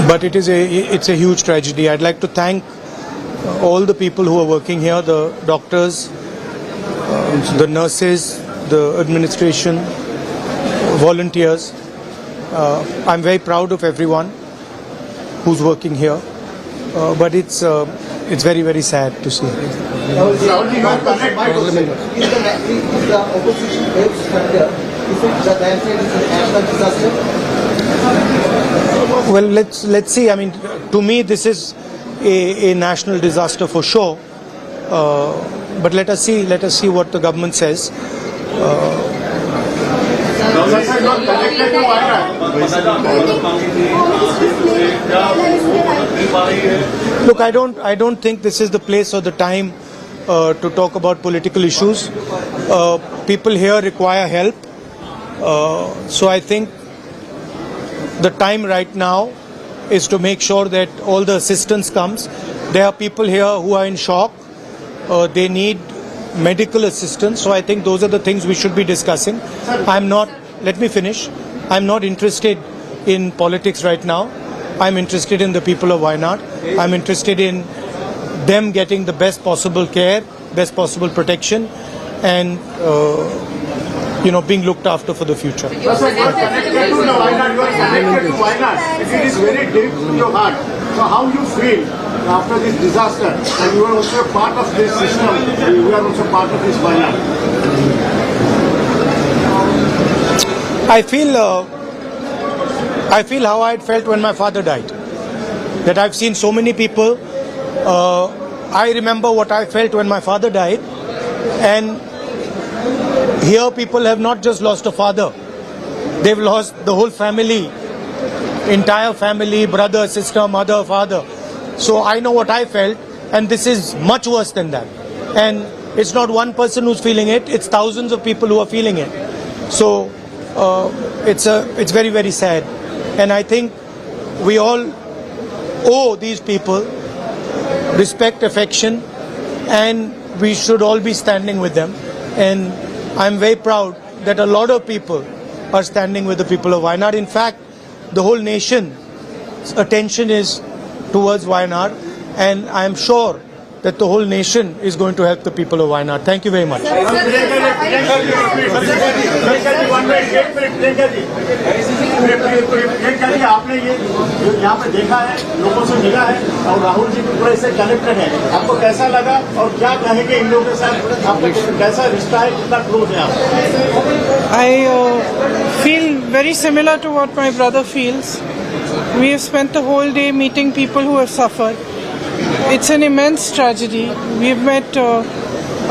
but it's a huge tragedy. I'd like to thank all the people who are working here, the doctors, the nurses, the administration, volunteers. I'm very proud of everyone who's working here, but it's very, very sad to see. Is the opposition helps factor? Is it the landslide is a national disaster? Well, let's see. I mean, to me, this is a national disaster for sure. But let us see what the government says. Look, I don't think this is the place or the time to talk about political issues. People here require help. So I think the time right now is to make sure that all the assistance comes. There are people here who are in shock. They need medical assistance. So I think those are the things we should be discussing. Let me finish. I'm not interested in politics right now. I'm interested in the people of Wayanad. I'm interested in them getting the best possible care, best possible protection, and being looked after for the future. You are connected to Wayanad. You are connected to Wayanad. It is very deep to your heart. So how you feel after this disaster? And you are also a part of this system. You are also part of this Wayanad. I feel how I felt when my father died. That I've seen so many people. I remember what I felt when my father died, and here people have not just lost a father, they've lost the whole family, entire family, brother, sister, mother, father. So I know what I felt, and this is much worse than that. And it's not one person who's feeling it, it's thousands of people who are feeling it. So it's very, very sad. And I think we all owe these people respect, affection, and we should all be standing with them. And I'm very proud that a lot of people are standing with the people of Wayanad. In fact, the whole nation's attention is towards Wayanad, and I'm sure that the whole nation is going to help the people of Wayanad. Thank you very much. आपने ये यहाँ पे देखा है, लोगों से मिला है और राहुल जी भी पूरे से कनेक्टेड है. आपको कैसा लगा और क्या कहेंगे इन लोगों के साथ? आपका कैसा रिश्ता है, कितना क्लोज है आप? I feel very similar to what my brother feels. We have spent the whole day meeting people who have suffered. It's an immense tragedy. We've met a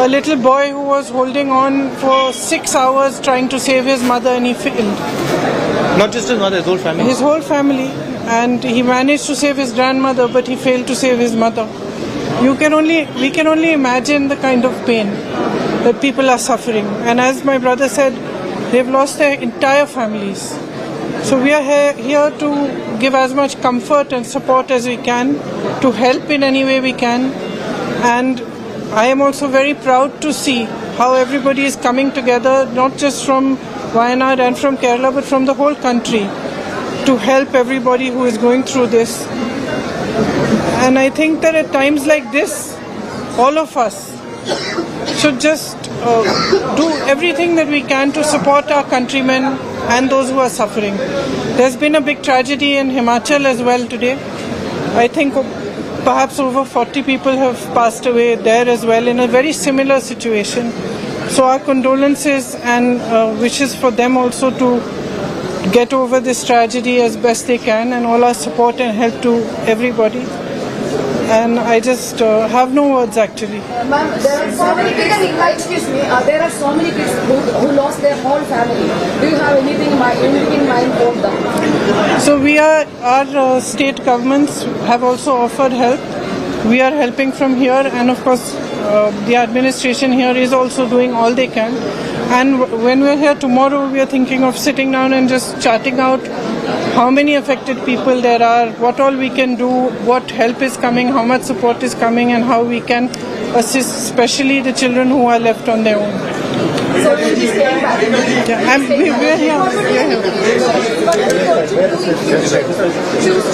little boy who was holding on for 6 hours trying to save his mother, and he failed. Not just his mother, his whole family. His whole family. And he managed to save his grandmother, but he failed to save his mother. We can only imagine the kind of pain that people are suffering. And as my brother said, they've lost their entire families. So we are here to give as much comfort and support as we can, to help in any way we can. And I am also very proud to see how everybody is coming together, not just from Wayanad and from Kerala, but from the whole country, to help everybody who is going through this. And I think that at times like this, all of us should just do everything that we can to support our countrymen and those who are suffering. There's been a big tragedy in Himachal as well today. I think perhaps over 40 people have passed away there as well in a very similar situation. So our condolences and wishes for them also to get over this tragedy as best they can, and all our support and help to everybody. And I just have no words actually. Ma'am, there are so many people, there are so many people who lost their whole family. Do you have anything in mind for them? So our state governments have also offered help. We are helping from here, and of course the administration here is also doing all they can. And when we're here tomorrow, we are thinking of sitting down and just charting out how many affected people there are, what all we can do, what help is coming, how much support is coming, and how we can assist especially the children who are left on their own. So you will be staying back. We're here.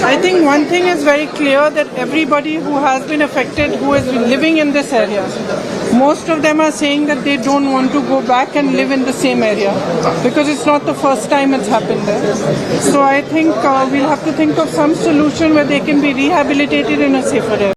I think one thing is very clear, that everybody who has been affected, who has been living in this area, most of them are saying that they don't want to go back and live in the same area, because it's not the first time it's happened there. So I think we'll have to think of some solution where they can be rehabilitated in a safer area.